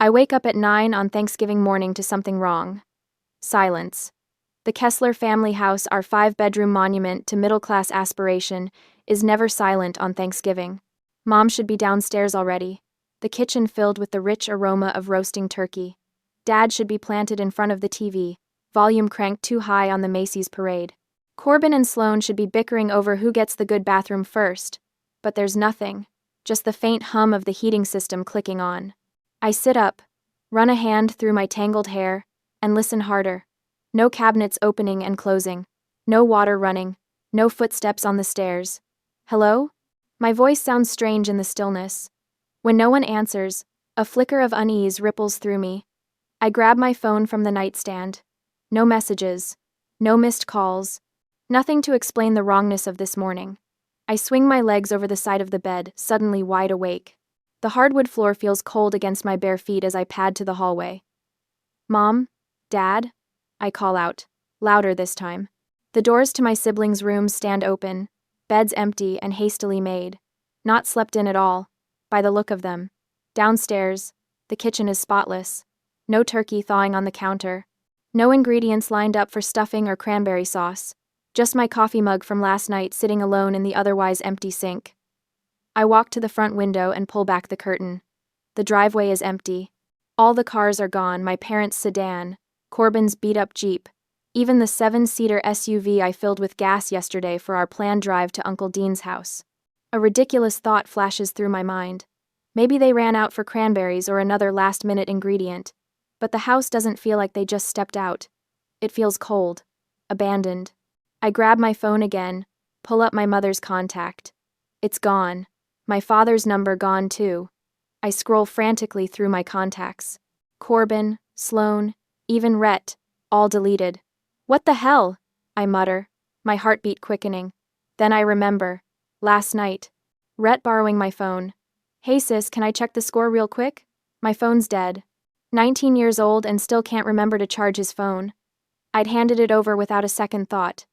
I wake up at 9 on Thanksgiving morning to something wrong. Silence. The Kessler family house, our 5-bedroom monument to middle-class aspiration, is never silent on Thanksgiving. Mom should be downstairs already, the kitchen filled with the rich aroma of roasting turkey. Dad should be planted in front of the TV, volume cranked too high on the Macy's parade. Corbin and Sloane should be bickering over who gets the good bathroom first, but there's nothing, just the faint hum of the heating system clicking on. I sit up, run a hand through my tangled hair, and listen harder. No cabinets opening and closing, no water running, no footsteps on the stairs. Hello? My voice sounds strange in the stillness. When no one answers, a flicker of unease ripples through me. I grab my phone from the nightstand. No messages, no missed calls, nothing to explain the wrongness of this morning. I swing my legs over the side of the bed, suddenly wide awake. The hardwood floor feels cold against my bare feet as I pad to the hallway. Mom? Dad? I call out, louder this time. The doors to my siblings' rooms stand open, beds empty and hastily made. Not slept in at all, by the look of them. Downstairs, the kitchen is spotless. No turkey thawing on the counter. No ingredients lined up for stuffing or cranberry sauce. Just my coffee mug from last night sitting alone in the otherwise empty sink. I walk to the front window and pull back the curtain. The driveway is empty. All the cars are gone, my parents' sedan, Corbin's beat-up Jeep, even the 7-seater SUV I filled with gas yesterday for our planned drive to Uncle Dean's house. A ridiculous thought flashes through my mind. Maybe they ran out for cranberries or another last-minute ingredient. But the house doesn't feel like they just stepped out. It feels cold, abandoned. I grab my phone again, pull up my mother's contact. It's gone. My father's number gone too. I scroll frantically through my contacts. Corbin, Sloane, even Rhett, all deleted. What the hell? I mutter, my heartbeat quickening. Then I remember. Last night. Rhett borrowing my phone. Hey sis, can I check the score real quick? My phone's dead. 19 years old and still can't remember to charge his phone. I'd handed it over without a second thought.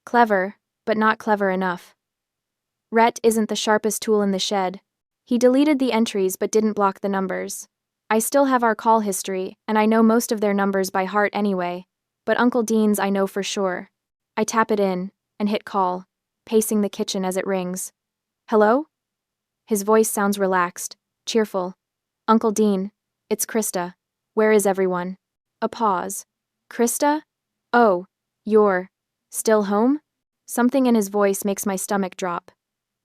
Clever, but not clever enough. Rhett isn't the sharpest tool in the shed. He deleted the entries but didn't block the numbers. I still have our call history, and I know most of their numbers by heart anyway, but Uncle Dean's I know for sure. I tap it in, and hit call, pacing the kitchen as it rings. Hello? His voice sounds relaxed, cheerful. Uncle Dean, it's Krista. Where is everyone? A pause. Krista? Oh, you're still home? Something in his voice makes my stomach drop.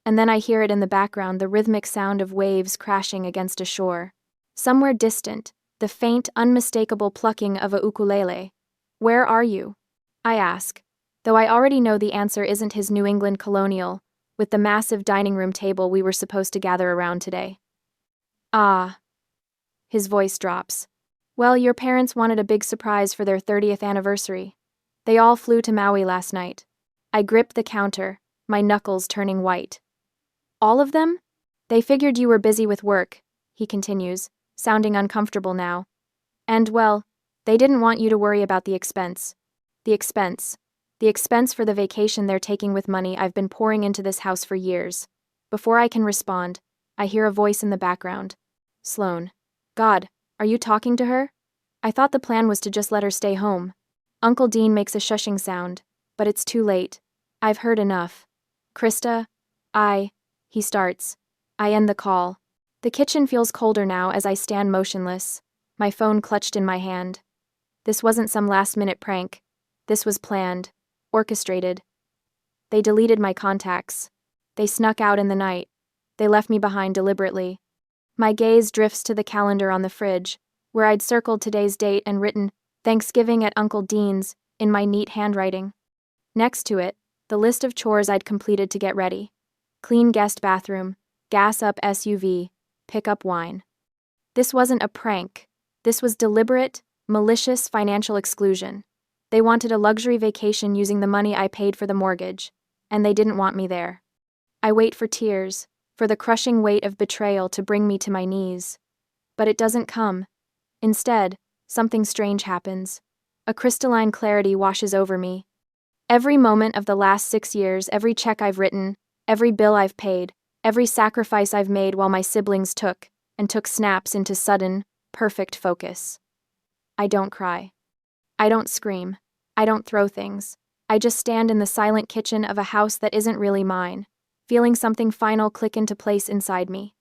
And then I hear it in the background, the rhythmic sound of waves crashing against a shore. Somewhere distant, the faint, unmistakable plucking of a ukulele. Where are you? I ask, though I already know the answer isn't his New England colonial, with the massive dining room table we were supposed to gather around today. Ah. His voice drops. Well, your parents wanted a big surprise for their 30th anniversary. They all flew to Maui last night. I grip the counter, my knuckles turning white. All of them? They figured you were busy with work, he continues, sounding uncomfortable now. And, well, they didn't want you to worry about the expense. The expense. The expense for the vacation they're taking with money I've been pouring into this house for years. Before I can respond, I hear a voice in the background. Sloane. God, are you talking to her? I thought the plan was to just let her stay home. Uncle Dean makes a shushing sound, but it's too late. I've heard enough. Krista, he starts. I end the call. The kitchen feels colder now as I stand motionless, my phone clutched in my hand. This wasn't some last-minute prank. This was planned, orchestrated. They deleted my contacts. They snuck out in the night. They left me behind deliberately. My gaze drifts to the calendar on the fridge, where I'd circled today's date and written, Thanksgiving at Uncle Dean's, in my neat handwriting. Next to it, the list of chores I'd completed to get ready. Clean guest bathroom, gas up SUV, pick up wine. This wasn't a prank. This was deliberate, malicious financial exclusion. They wanted a luxury vacation using the money I paid for the mortgage, and they didn't want me there. I wait for tears, for the crushing weight of betrayal to bring me to my knees. But it doesn't come. Instead, something strange happens. A crystalline clarity washes over me. Every moment of the last 6 years, every check I've written, every bill I've paid, every sacrifice I've made while my siblings took snaps into sudden, Perfect focus. I don't cry. I don't scream. I don't throw things. I just stand in the silent kitchen of a house that isn't really mine, feeling something final click into place inside me.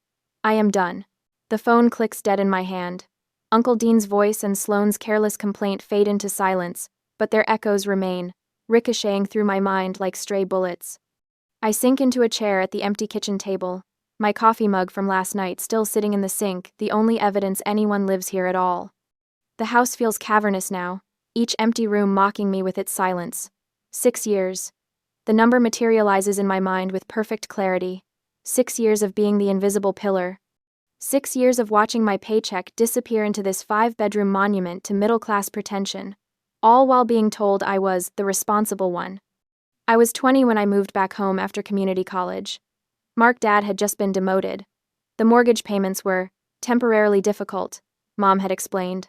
I am done. The phone clicks dead in my hand. Uncle Dean's voice and Sloane's careless complaint fade into silence, but their echoes remain, ricocheting through my mind like stray bullets. I sink into a chair at the empty kitchen table, my coffee mug from last night still sitting in the sink, the only evidence anyone lives here at all. The house feels cavernous now, each empty room mocking me with its silence. 6 years. The number materializes in my mind with perfect clarity. 6 years of being the invisible pillar. 6 years of watching my paycheck disappear into this 5-bedroom monument to middle-class pretension, all while being told I was the responsible one. I was 20 when I moved back home after community college. Mark's dad had just been demoted. The mortgage payments were temporarily difficult, Mom had explained,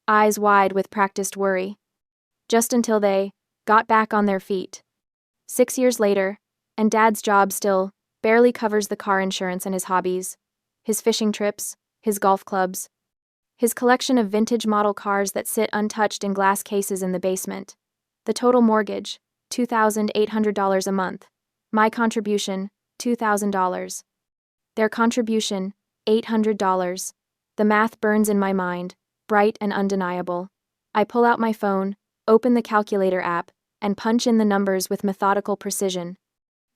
eyes wide with practiced worry. Just until they got back on their feet. 6 years later, and Dad's job still barely covers the car insurance and his hobbies, his fishing trips, his golf clubs, his collection of vintage model cars that sit untouched in glass cases in the basement. The total mortgage, $2,800 a month. My contribution, $2,000. Their contribution, $800. The math burns in my mind, bright and undeniable. I pull out my phone, open the calculator app, and punch in the numbers with methodical precision.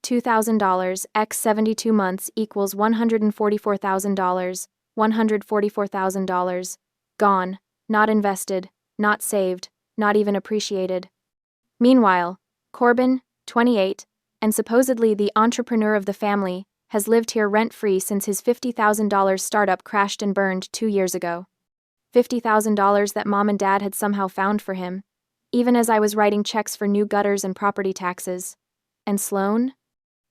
$2,000 x 72 months equals $144,000, $144,000. Gone, not invested, not saved, not even appreciated. Meanwhile, Corbin, 28, and supposedly the entrepreneur of the family, has lived here rent-free since his $50,000 startup crashed and burned 2 years ago. $50,000 that Mom and Dad had somehow found for him, even as I was writing checks for new gutters and property taxes. And Sloane?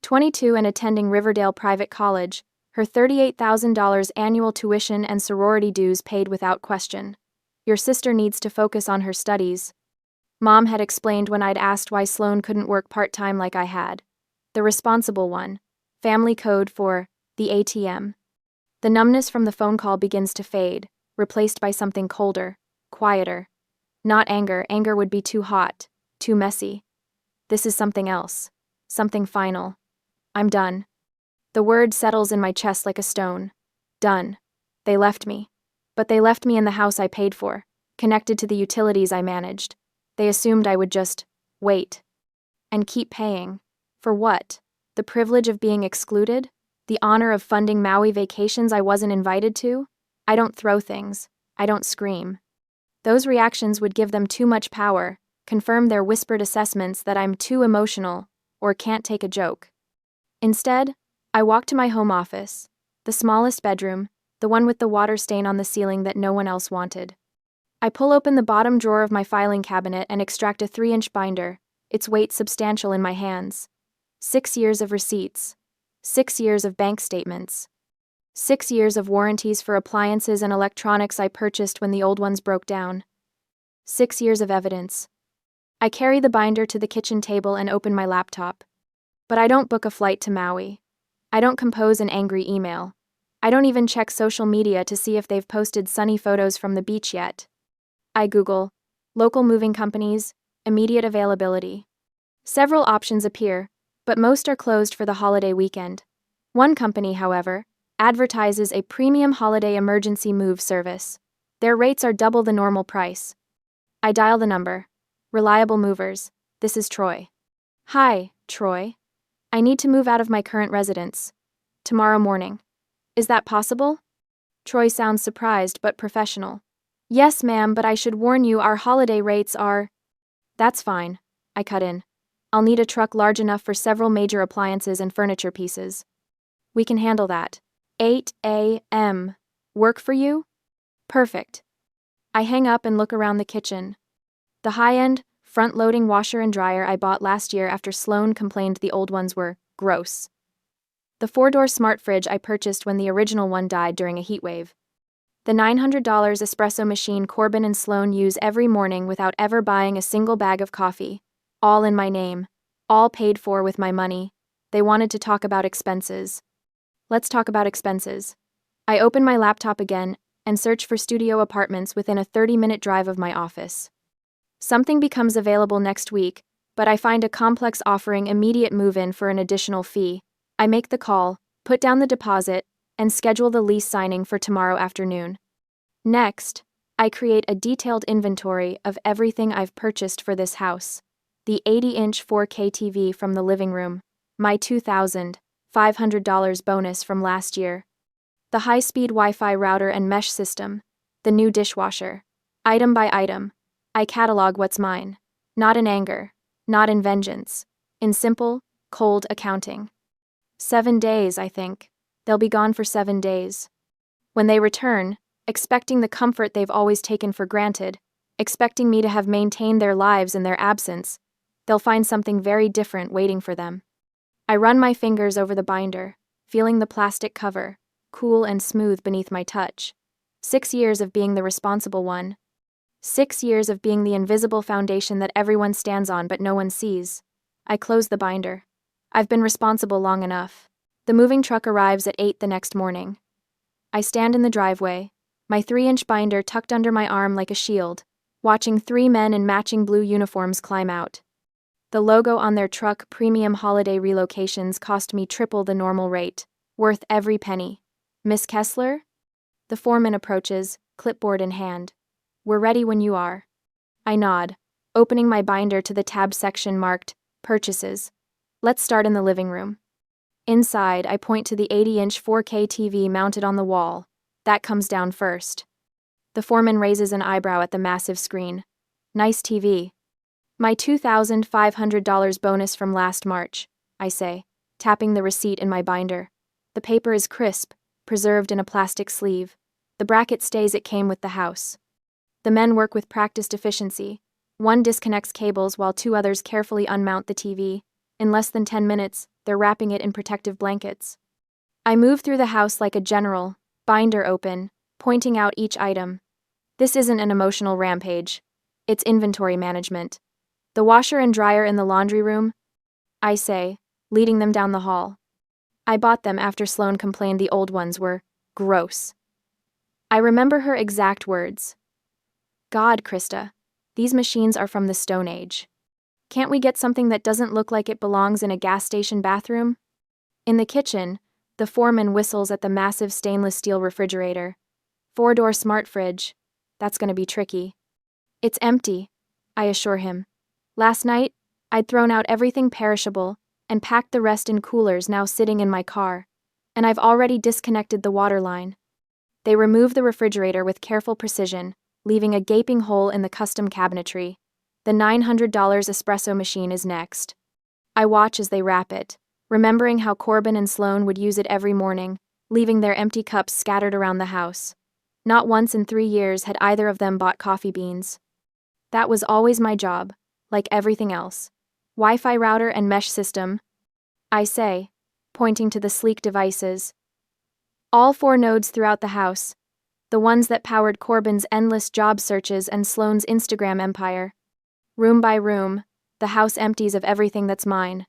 22 and attending Riverdale Private College, her $38,000 annual tuition and sorority dues paid without question. Your sister needs to focus on her studies. Mom had explained when I'd asked why Sloane couldn't work part-time like I had. The responsible one. Family code for the ATM. The numbness from the phone call begins to fade, replaced by something colder, quieter. Not anger, anger would be too hot, too messy. This is something else, something final. I'm done. The word settles in my chest like a stone. Done. They left me. But they left me in the house I paid for, connected to the utilities I managed. They assumed I would just wait. And keep paying. For what? The privilege of being excluded? The honor of funding Maui vacations I wasn't invited to? I don't throw things. I don't scream. Those reactions would give them too much power, confirm their whispered assessments that I'm too emotional, or can't take a joke. Instead, I walk to my home office, the smallest bedroom, the one with the water stain on the ceiling that no one else wanted. I pull open the bottom drawer of my filing cabinet and extract a 3-inch binder, its weight substantial in my hands. 6 years of receipts. 6 years of bank statements. 6 years of warranties for appliances and electronics I purchased when the old ones broke down. 6 years of evidence. I carry the binder to the kitchen table and open my laptop. But I don't book a flight to Maui. I don't compose an angry email. I don't even check social media to see if they've posted sunny photos from the beach yet. I Google local moving companies, immediate availability. Several options appear, but most are closed for the holiday weekend. One company, however, advertises a premium holiday emergency move service. Their rates are double the normal price. I dial the number. Reliable movers. This is Troy. Hi, Troy. I need to move out of my current residence. Tomorrow morning. Is that possible? Troy sounds surprised but professional. Yes, ma'am, but I should warn you our holiday rates are... That's fine. I cut in. I'll need a truck large enough for several major appliances and furniture pieces. We can handle that. 8 a.m. Work for you? Perfect. I hang up and look around the kitchen. The high-end, front-loading washer and dryer I bought last year after Sloane complained the old ones were gross. The 4-door smart fridge I purchased when the original one died during a heat wave. The $900 espresso machine Corbin and Sloane use every morning without ever buying a single bag of coffee. All in my name. All paid for with my money. They wanted to talk about expenses. Let's talk about expenses. I open my laptop again and search for studio apartments within a 30-minute drive of my office. Something becomes available next week, but I find a complex offering immediate move-in for an additional fee. I make the call, put down the deposit, and schedule the lease signing for tomorrow afternoon. Next, I create a detailed inventory of everything I've purchased for this house. The 80-inch 4K TV from the living room, my $2,500 bonus from last year, the high-speed Wi-Fi router and mesh system, the new dishwasher. Item by item, I catalog what's mine, not in anger, not in vengeance, in simple, cold accounting. 7 days, I think. They'll be gone for 7 days. When they return, expecting the comfort they've always taken for granted, expecting me to have maintained their lives in their absence, they'll find something very different waiting for them. I run my fingers over the binder, feeling the plastic cover, cool and smooth beneath my touch. 6 years of being the responsible one. 6 years of being the invisible foundation that everyone stands on but no one sees. I close the binder. I've been responsible long enough. The moving truck arrives at 8 the next morning. I stand in the driveway, my 3-inch binder tucked under my arm like a shield, watching 3 men in matching blue uniforms climb out. The logo on their truck, Premium Holiday Relocations, cost me triple the normal rate, worth every penny. Miss Kessler? The foreman approaches, clipboard in hand. We're ready when you are. I nod, opening my binder to the tab section marked Purchases. Let's start in the living room. Inside, I point to the 80-inch 4K TV mounted on the wall. That comes down first. The foreman raises an eyebrow at the massive screen. Nice TV. My $2,500 bonus from last March, I say, tapping the receipt in my binder. The paper is crisp, preserved in a plastic sleeve. The bracket stays it came with the house. The men work with practiced efficiency. One disconnects cables while 2 others carefully unmount the TV. In less than 10 minutes, they're wrapping it in protective blankets. I move through the house like a general, binder open, pointing out each item. This isn't an emotional rampage. It's inventory management. The washer and dryer in the laundry room, I say, leading them down the hall. I bought them after Sloane complained the old ones were gross. I remember her exact words. God, Krista, these machines are from the Stone Age. Can't we get something that doesn't look like it belongs in a gas station bathroom? In the kitchen, the foreman whistles at the massive stainless steel refrigerator. 4-door smart fridge. That's gonna be tricky. It's empty, I assure him. Last night, I'd thrown out everything perishable and packed the rest in coolers now sitting in my car, and I've already disconnected the water line. They remove the refrigerator with careful precision, leaving a gaping hole in the custom cabinetry. The $900 espresso machine is next. I watch as they wrap it, remembering how Corbin and Sloane would use it every morning, leaving their empty cups scattered around the house. Not once in 3 years had either of them bought coffee beans. That was always my job, like everything else. Wi-Fi router and mesh system, I say, pointing to the sleek devices. All 4 nodes throughout the house, the ones that powered Corbin's endless job searches and Sloane's Instagram empire. Room by room, the house empties of everything that's mine.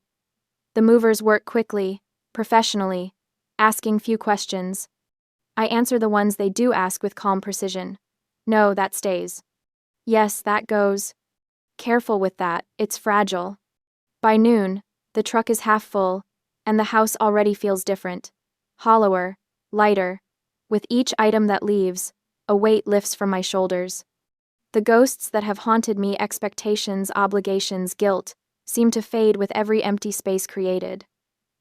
The movers work quickly, professionally, asking few questions. I answer the ones they do ask with calm precision. No, that stays. Yes, that goes. Careful with that, it's fragile. By noon, the truck is half full, and the house already feels different. Hollower, lighter. With each item that leaves, a weight lifts from my shoulders. The ghosts that have haunted me, expectations, obligations, guilt, seem to fade with every empty space created.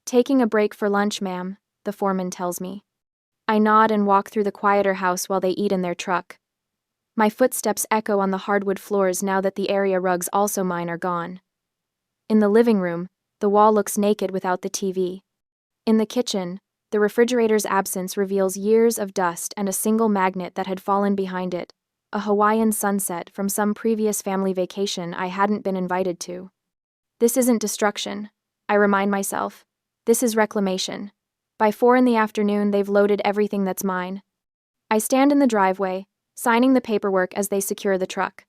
Taking a break for lunch, ma'am, the foreman tells me. I nod and walk through the quieter house while they eat in their truck. My footsteps echo on the hardwood floors now that the area rugs, also mine, are gone. In the living room, the wall looks naked without the TV. In the kitchen, the refrigerator's absence reveals years of dust and a single magnet that had fallen behind it, a Hawaiian sunset from some previous family vacation I hadn't been invited to. This isn't destruction, I remind myself. This is reclamation. By 4 in the afternoon, they've loaded everything that's mine. I stand in the driveway, signing the paperwork as they secure the truck.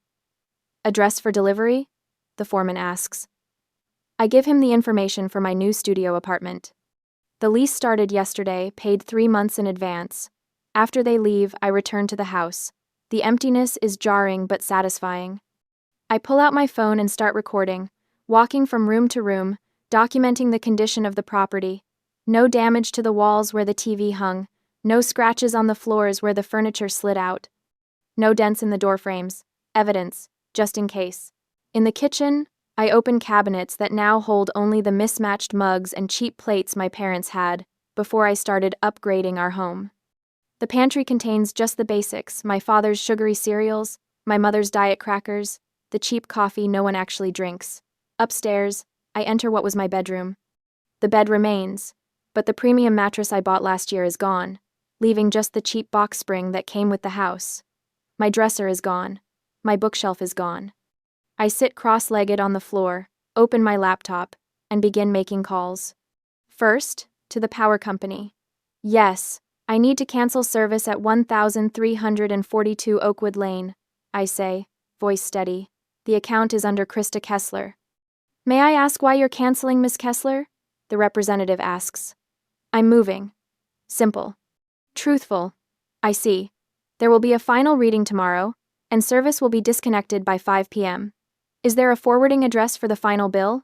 Address for delivery? The foreman asks. I give him the information for my new studio apartment. The lease started yesterday, paid 3 months in advance. After they leave, I return to the house. The emptiness is jarring but satisfying. I pull out my phone and start recording, walking from room to room, documenting the condition of the property. No damage to the walls where the TV hung, no scratches on the floors where the furniture slid out, no dents in the door frames. Evidence, just in case. In the kitchen, I open cabinets that now hold only the mismatched mugs and cheap plates my parents had before I started upgrading our home. The pantry contains just the basics: my father's sugary cereals, my mother's diet crackers, the cheap coffee no one actually drinks. Upstairs, I enter what was my bedroom. The bed remains, but the premium mattress I bought last year is gone, leaving just the cheap box spring that came with the house. My dresser is gone. My bookshelf is gone. I sit cross-legged on the floor, open my laptop, and begin making calls. First, to the power company. Yes, I need to cancel service at 1342 Oakwood Lane, I say, voice steady. The account is under Krista Kessler. May I ask why you're canceling, Miss Kessler? The representative asks. I'm moving. Simple. Truthful. I see. There will be a final reading tomorrow, and service will be disconnected by 5 p.m. Is there a forwarding address for the final bill?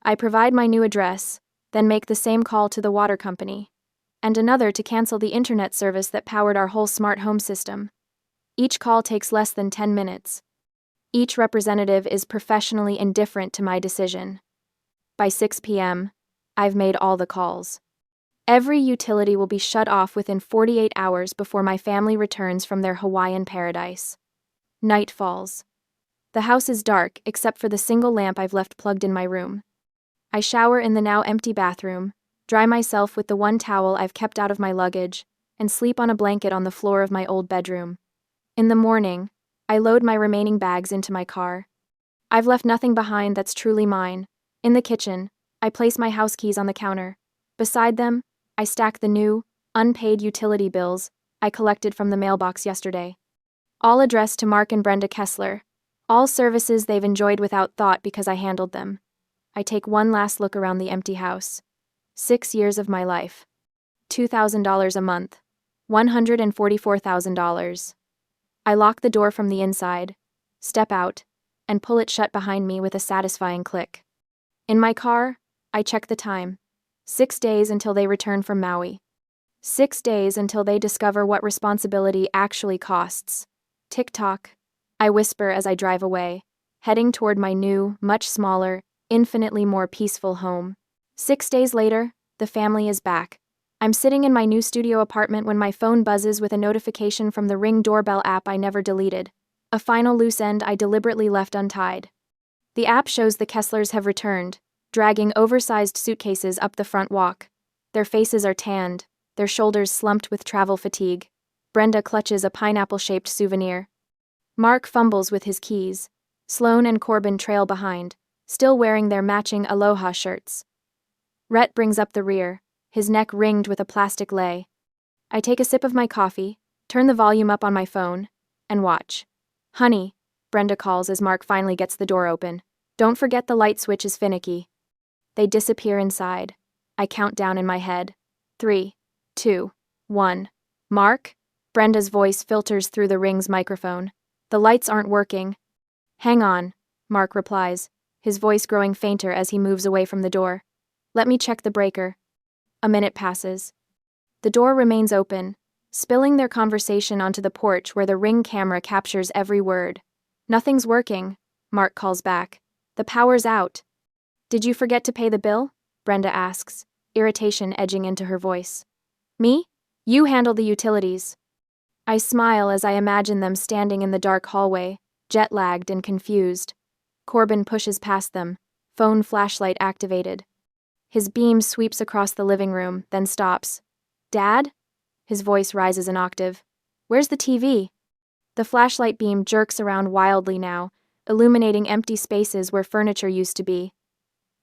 I provide my new address, then make the same call to the water company, and another to cancel the internet service that powered our whole smart home system. Each call takes less than 10 minutes. Each representative is professionally indifferent to my decision. By 6 p.m., I've made all the calls. Every utility will be shut off within 48 hours before my family returns from their Hawaiian paradise. Night falls. The house is dark except for the single lamp I've left plugged in my room. I shower in the now empty bathroom, dry myself with the one towel I've kept out of my luggage, and sleep on a blanket on the floor of my old bedroom. In the morning, I load my remaining bags into my car. I've left nothing behind that's truly mine. In the kitchen, I place my house keys on the counter. Beside them, I stack the new, unpaid utility bills I collected from the mailbox yesterday. All addressed to Mark and Brenda Kessler. All services they've enjoyed without thought because I handled them. I take one last look around the empty house. 6 years of my life. $2,000 a month. $144,000. I lock the door from the inside, step out, and pull it shut behind me with a satisfying click. In my car, I check the time. 6 days until they return from Maui. 6 days until they discover what responsibility actually costs. Tick-tock, I whisper as I drive away, heading toward my new, much smaller, infinitely more peaceful home. 6 days later, the family is back. I'm sitting in my new studio apartment when my phone buzzes with a notification from the Ring doorbell app I never deleted. A final loose end I deliberately left untied. The app shows the Kesslers have returned, dragging oversized suitcases up the front walk. Their faces are tanned, their shoulders slumped with travel fatigue. Brenda clutches a pineapple-shaped souvenir. Mark fumbles with his keys. Sloan and Corbin trail behind, still wearing their matching aloha shirts. Rhett brings up the rear, his neck ringed with a plastic lei. I take a sip of my coffee, turn the volume up on my phone, and watch. Honey, Brenda calls as Mark finally gets the door open. Don't forget the light switch is finicky. They disappear inside. I count down in my head. 3, 2, 1. Mark? Brenda's voice filters through the Ring's microphone. The lights aren't working. Hang on, Mark replies, his voice growing fainter as he moves away from the door. Let me check the breaker. A minute passes. The door remains open, spilling their conversation onto the porch where the Ring camera captures every word. Nothing's working, Mark calls back. The power's out. Did you forget to pay the bill? Brenda asks, irritation edging into her voice. Me? You handle the utilities. I smile as I imagine them standing in the dark hallway, jet-lagged and confused. Corbin pushes past them, phone flashlight activated. His beam sweeps across the living room, then stops. Dad? His voice rises an octave. Where's the TV? The flashlight beam jerks around wildly now, illuminating empty spaces where furniture used to be.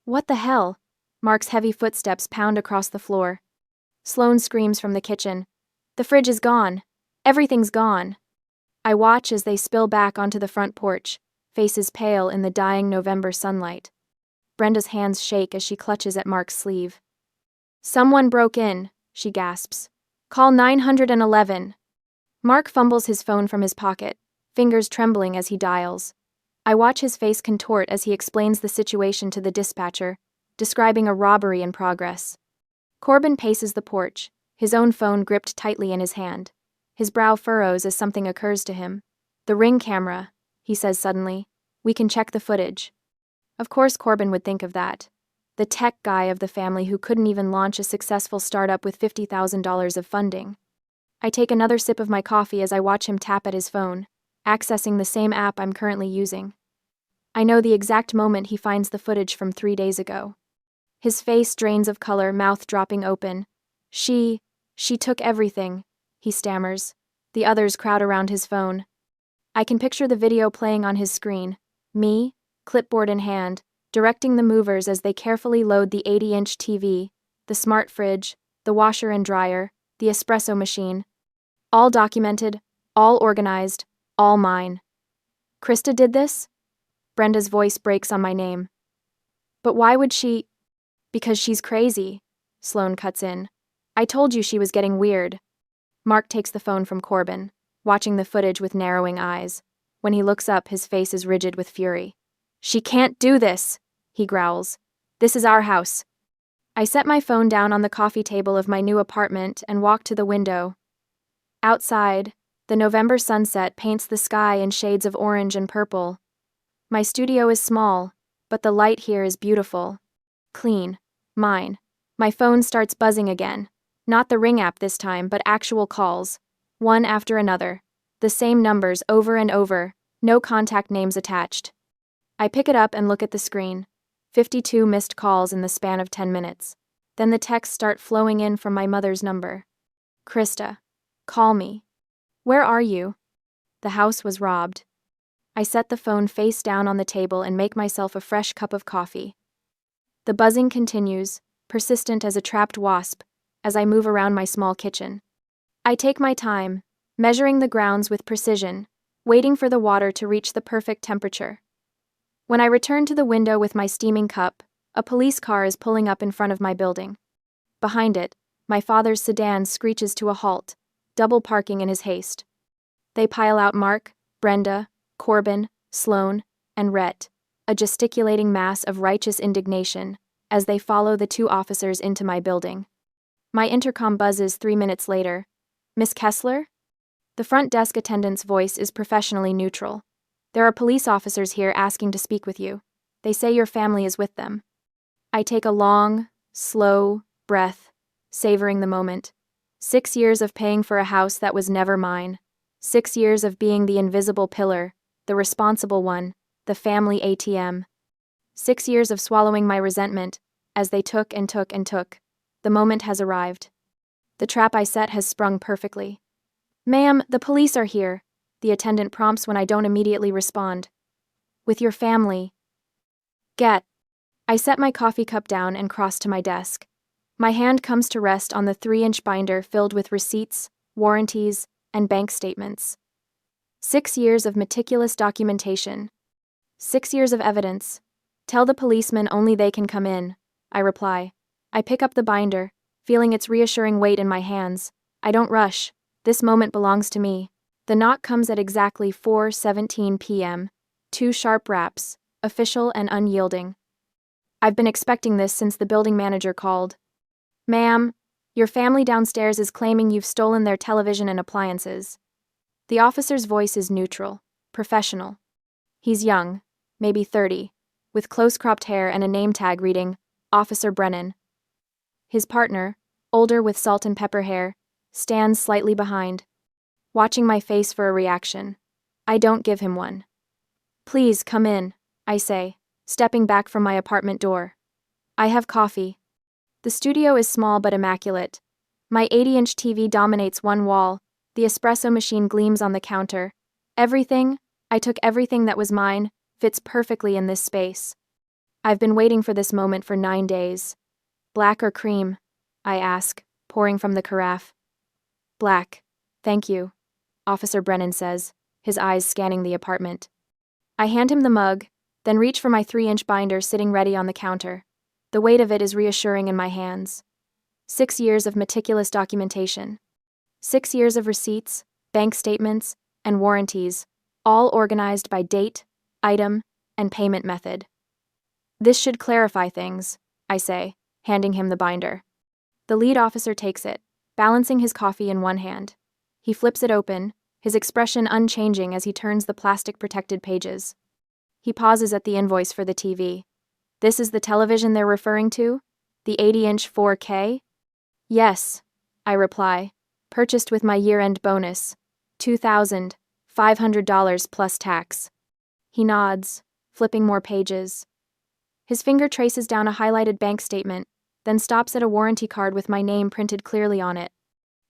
What the hell? Mark's heavy footsteps pound across the floor. Sloan screams from the kitchen. The fridge is gone. Everything's gone. I watch as they spill back onto the front porch, faces pale in the dying November sunlight. Brenda's hands shake as she clutches at Mark's sleeve. Someone broke in, she gasps. Call 911. Mark fumbles his phone from his pocket, fingers trembling as he dials. I watch his face contort as he explains the situation to the dispatcher, describing a robbery in progress. Corbin paces the porch, his own phone gripped tightly in his hand. His brow furrows as something occurs to him. The Ring camera, he says suddenly. We can check the footage. Of course Corbin would think of that. The tech guy of the family who couldn't even launch a successful startup with $50,000 of funding. I take another sip of my coffee as I watch him tap at his phone, accessing the same app I'm currently using. I know the exact moment he finds the footage from 3 days ago. His face drains of color, mouth dropping open. She took everything, he stammers. The others crowd around his phone. I can picture the video playing on his screen. Me, clipboard in hand, directing the movers as they carefully load the 80-inch TV, the smart fridge, the washer and dryer, the espresso machine. All documented, all organized, all mine. Krista did this? Brenda's voice breaks on my name. But why would she? Because she's crazy, Sloane cuts in. I told you she was getting weird. Mark takes the phone from Corbin, watching the footage with narrowing eyes. When he looks up, his face is rigid with fury. She can't do this, he growls. This is our house. I set my phone down on the coffee table of my new apartment and walk to the window. Outside, the November sunset paints the sky in shades of orange and purple. My studio is small, but the light here is beautiful. Clean. Mine. My phone starts buzzing again. Not the Ring app this time, but actual calls. One after another. The same numbers over and over, no contact names attached. I pick it up and look at the screen. 52 missed calls in the span of 10 minutes. Then the texts start flowing in from my mother's number. Krista. Call me. Where are you? The house was robbed. I set the phone face down on the table and make myself a fresh cup of coffee. The buzzing continues, persistent as a trapped wasp, as I move around my small kitchen. I take my time, measuring the grounds with precision, waiting for the water to reach the perfect temperature. When I return to the window with my steaming cup, a police car is pulling up in front of my building. Behind it, my father's sedan screeches to a halt, double parking in his haste. They pile out Mark, Brenda, Corbin, Sloane, and Rhett, a gesticulating mass of righteous indignation, as they follow the two officers into my building. My intercom buzzes 3 minutes later. Miss Kessler? The front desk attendant's voice is professionally neutral. There are police officers here asking to speak with you. They say your family is with them. I take a long, slow breath, savoring the moment. 6 years of paying for a house that was never mine. 6 years of being the invisible pillar, the responsible one, the family ATM. 6 years of swallowing my resentment, as they took and took and took. The moment has arrived. The trap I set has sprung perfectly. Ma'am, the police are here, the attendant prompts when I don't immediately respond. With your family. Get. I set my coffee cup down and cross to my desk. My hand comes to rest on the 3-inch binder filled with receipts, warranties, and bank statements. 6 years of meticulous documentation. 6 years of evidence. Tell the policeman only they can come in, I reply. I pick up the binder, feeling its reassuring weight in my hands. I don't rush. This moment belongs to me. The knock comes at exactly 4:17 p.m. 2 sharp raps, official and unyielding. I've been expecting this since the building manager called. Ma'am, your family downstairs is claiming you've stolen their television and appliances. The officer's voice is neutral, professional. He's young, maybe 30, with close-cropped hair and a name tag reading, Officer Brennan. His partner, older with salt and pepper hair, stands slightly behind, watching my face for a reaction. I don't give him one. Please come in, I say, stepping back from my apartment door. I have coffee. The studio is small but immaculate. My 80-inch TV dominates one wall, the espresso machine gleams on the counter. Everything, I took everything that was mine, fits perfectly in this space. I've been waiting for this moment for 9 days. Black or cream? I ask, pouring from the carafe. Black. Thank you, Officer Brennan says, his eyes scanning the apartment. I hand him the mug, then reach for my 3-inch binder sitting ready on the counter. The weight of it is reassuring in my hands. 6 years of meticulous documentation. 6 years of receipts, bank statements, and warranties, all organized by date, item, and payment method. This should clarify things, I say, handing him the binder. The lead officer takes it, balancing his coffee in one hand. He flips it open, his expression unchanging as he turns the plastic-protected pages. He pauses at the invoice for the TV. This is the television they're referring to? The 80-inch 4K? Yes, I reply, purchased with my year-end bonus, $2,500 plus tax. He nods, flipping more pages. His finger traces down a highlighted bank statement, then stops at a warranty card with my name printed clearly on it.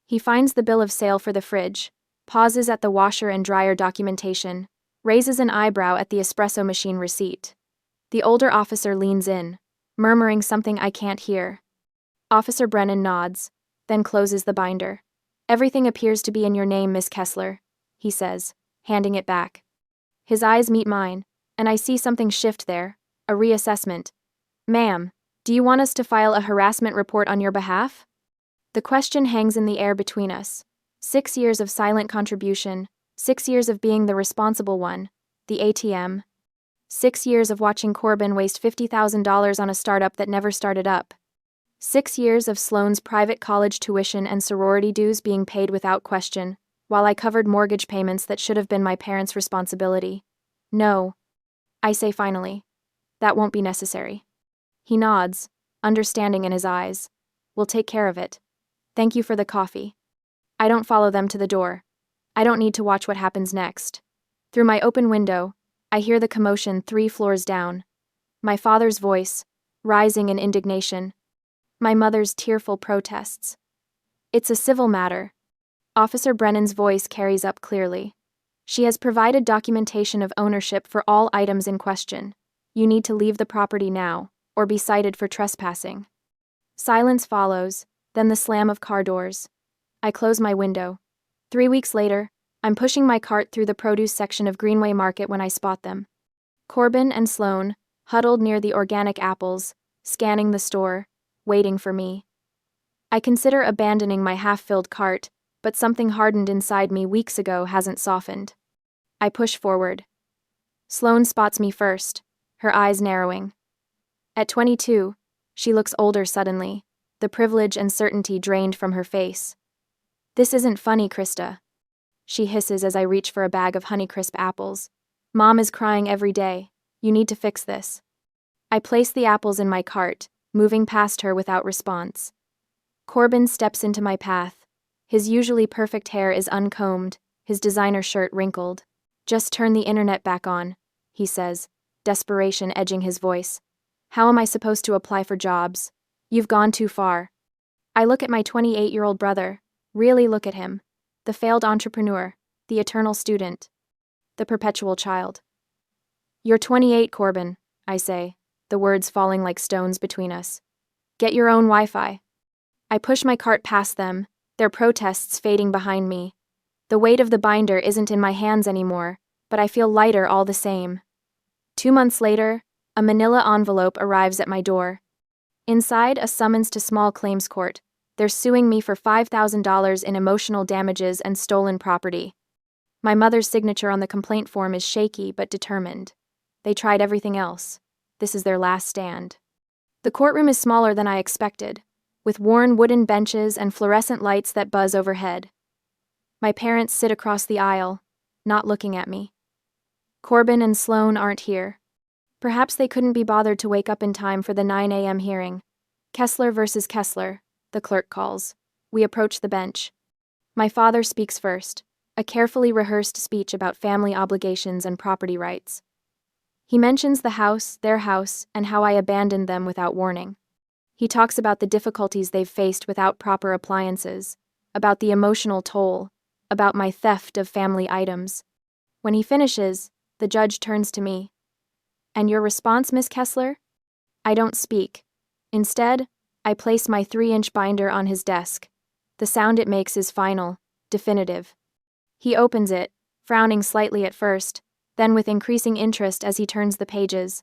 He finds the bill of sale for the fridge, pauses at the washer and dryer documentation, raises an eyebrow at the espresso machine receipt. The older officer leans in, murmuring something I can't hear. Officer Brennan nods, then closes the binder. Everything appears to be in your name, Miss Kessler, he says, handing it back. His eyes meet mine, and I see something shift there, a reassessment. Ma'am, do you want us to file a harassment report on your behalf? The question hangs in the air between us. 6 years of silent contribution, 6 years of being the responsible one, the ATM. 6 years of watching Corbin waste $50,000 on a startup that never started up. 6 years of Sloane's private college tuition and sorority dues being paid without question, while I covered mortgage payments that should have been my parents' responsibility. No, I say finally. That won't be necessary. He nods, understanding in his eyes. We'll take care of it. Thank you for the coffee. I don't follow them to the door. I don't need to watch what happens next. Through my open window, I hear the commotion 3 floors down. My father's voice, rising in indignation. My mother's tearful protests. It's a civil matter. Officer Brennan's voice carries up clearly. She has provided documentation of ownership for all items in question. You need to leave the property now, or be cited for trespassing. Silence follows, then the slam of car doors. I close my window. 3 weeks later, I'm pushing my cart through the produce section of Greenway Market when I spot them. Corbin and Sloane, huddled near the organic apples, scanning the store, waiting for me. I consider abandoning my half-filled cart, but something hardened inside me weeks ago hasn't softened. I push forward. Sloane spots me first, her eyes narrowing. At 22, she looks older suddenly, the privilege and certainty drained from her face. This isn't funny, Krista. She hisses as I reach for a bag of Honeycrisp apples. Mom is crying every day. You need to fix this. I place the apples in my cart, moving past her without response. Corbin steps into my path. His usually perfect hair is uncombed, his designer shirt wrinkled. Just turn the internet back on, he says, desperation edging his voice. How am I supposed to apply for jobs? You've gone too far. I look at my 28-year-old brother, really look at him. The failed entrepreneur, the eternal student, the perpetual child. You're 28, Corbin, I say, the words falling like stones between us. Get your own Wi-Fi. I push my cart past them, their protests fading behind me. The weight of the binder isn't in my hands anymore, but I feel lighter all the same. 2 months later, a manila envelope arrives at my door. Inside, a summons to small claims court. They're suing me for $5,000 in emotional damages and stolen property. My mother's signature on the complaint form is shaky but determined. They tried everything else. This is their last stand. The courtroom is smaller than I expected, with worn wooden benches and fluorescent lights that buzz overhead. My parents sit across the aisle, not looking at me. Corbin and Sloane aren't here. Perhaps they couldn't be bothered to wake up in time for the 9 a.m. hearing. Kessler versus Kessler, the clerk calls. We approach the bench. My father speaks first, a carefully rehearsed speech about family obligations and property rights. He mentions the house, their house, and how I abandoned them without warning. He talks about the difficulties they've faced without proper appliances, about the emotional toll, about my theft of family items. When he finishes, the judge turns to me. And your response, Miss Kessler? I don't speak. Instead, I place my 3-inch binder on his desk. The sound it makes is final, definitive. He opens it, frowning slightly at first, then with increasing interest as he turns the pages.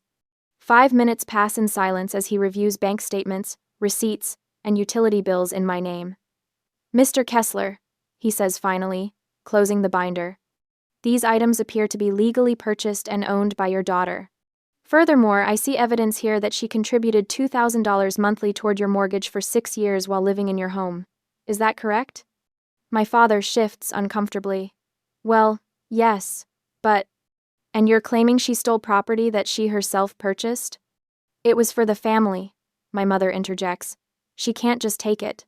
5 minutes pass in silence as he reviews bank statements, receipts, and utility bills in my name. Mr. Kessler, he says finally, closing the binder. These items appear to be legally purchased and owned by your daughter. Furthermore, I see evidence here that she contributed $2,000 monthly toward your mortgage for 6 years while living in your home. Is that correct? My father shifts uncomfortably. Well, yes, but... And you're claiming she stole property that she herself purchased? It was for the family, my mother interjects. She can't just take it.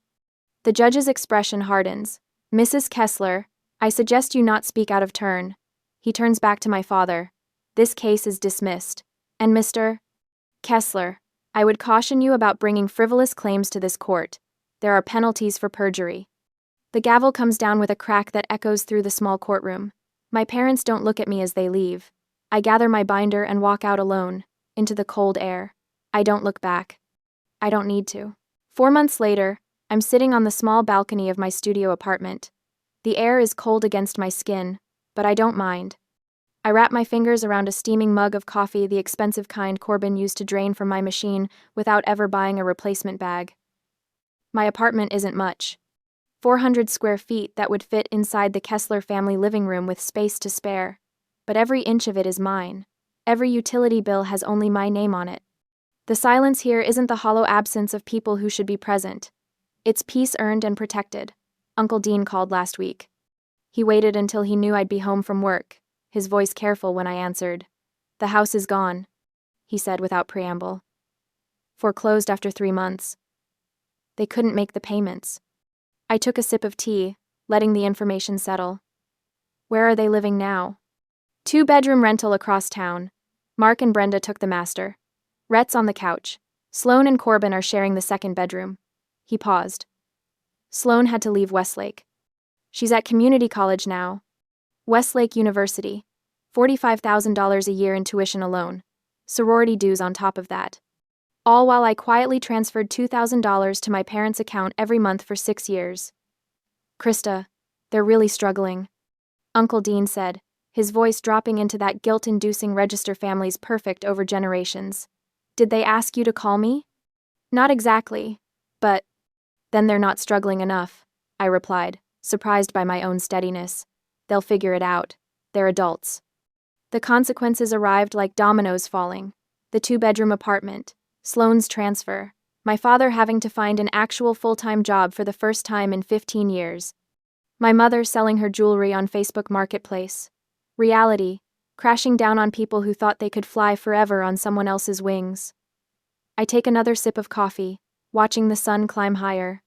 The judge's expression hardens. Mrs. Kessler, I suggest you not speak out of turn. He turns back to my father. This case is dismissed. And Mr. Kessler, I would caution you about bringing frivolous claims to this court. There are penalties for perjury. The gavel comes down with a crack that echoes through the small courtroom. My parents don't look at me as they leave. I gather my binder and walk out alone, into the cold air. I don't look back. I don't need to. 4 months later, I'm sitting on the small balcony of my studio apartment. The air is cold against my skin, but I don't mind. I wrap my fingers around a steaming mug of coffee, the expensive kind Corbin used to drain from my machine without ever buying a replacement bag. My apartment isn't much. 400 square feet that would fit inside the Kessler family living room with space to spare. But every inch of it is mine. Every utility bill has only my name on it. The silence here isn't the hollow absence of people who should be present. It's peace earned and protected. Uncle Dean called last week. He waited until he knew I'd be home from work, his voice careful when I answered. The house is gone, he said without preamble. Foreclosed after 3 months. They couldn't make the payments. I took a sip of tea, letting the information settle. Where are they living now? 2-bedroom rental across town. Mark and Brenda took the master. Rhett's on the couch. Sloan and Corbin are sharing the 2nd bedroom. He paused. Sloan had to leave Westlake. She's at community college now. Westlake University. $45,000 a year in tuition alone. Sorority dues on top of that. All while I quietly transferred $2,000 to my parents' account every month for 6 years. Krista, they're really struggling, Uncle Dean said, his voice dropping into that guilt-inducing register family's perfect over generations. Did they ask you to call me? Not exactly, but... Then they're not struggling enough, I replied, surprised by my own steadiness. They'll figure it out. They're adults. The consequences arrived like dominoes falling. The 2-bedroom apartment, Sloan's transfer, my father having to find an actual full-time job for the first time in 15 years. My mother selling her jewelry on Facebook Marketplace. Reality, crashing down on people who thought they could fly forever on someone else's wings. I take another sip of coffee, watching the sun climb higher.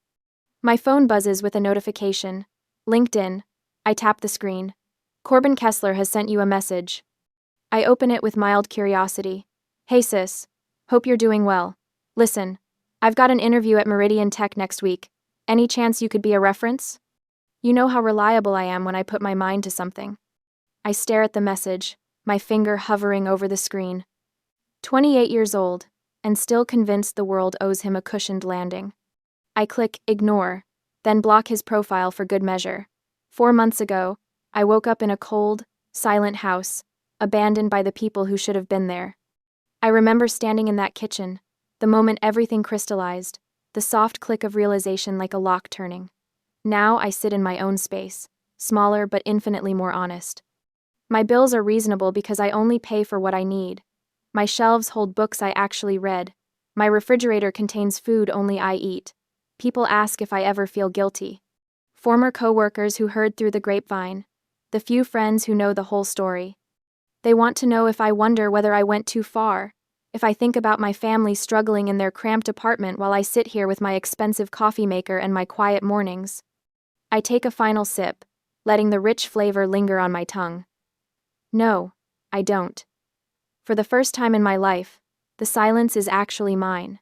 My phone buzzes with a notification. LinkedIn. I tap the screen. Corbin Kessler has sent you a message. I open it with mild curiosity. Hey sis. Hope you're doing well. Listen, I've got an interview at Meridian Tech next week. Any chance you could be a reference? You know how reliable I am when I put my mind to something. I stare at the message, my finger hovering over the screen. 28 years old, and still convinced the world owes him a cushioned landing. I click ignore, then block his profile for good measure. 4 months ago, I woke up in a cold, silent house, abandoned by the people who should have been there. I remember standing in that kitchen, the moment everything crystallized, the soft click of realization like a lock turning. Now I sit in my own space, smaller but infinitely more honest. My bills are reasonable because I only pay for what I need. My shelves hold books I actually read. My refrigerator contains food only I eat. People ask if I ever feel guilty. Former co-workers who heard through the grapevine. The few friends who know the whole story. They want to know if I wonder whether I went too far, if I think about my family struggling in their cramped apartment while I sit here with my expensive coffee maker and my quiet mornings. I take a final sip, letting the rich flavor linger on my tongue. No, I don't. For the first time in my life, the silence is actually mine.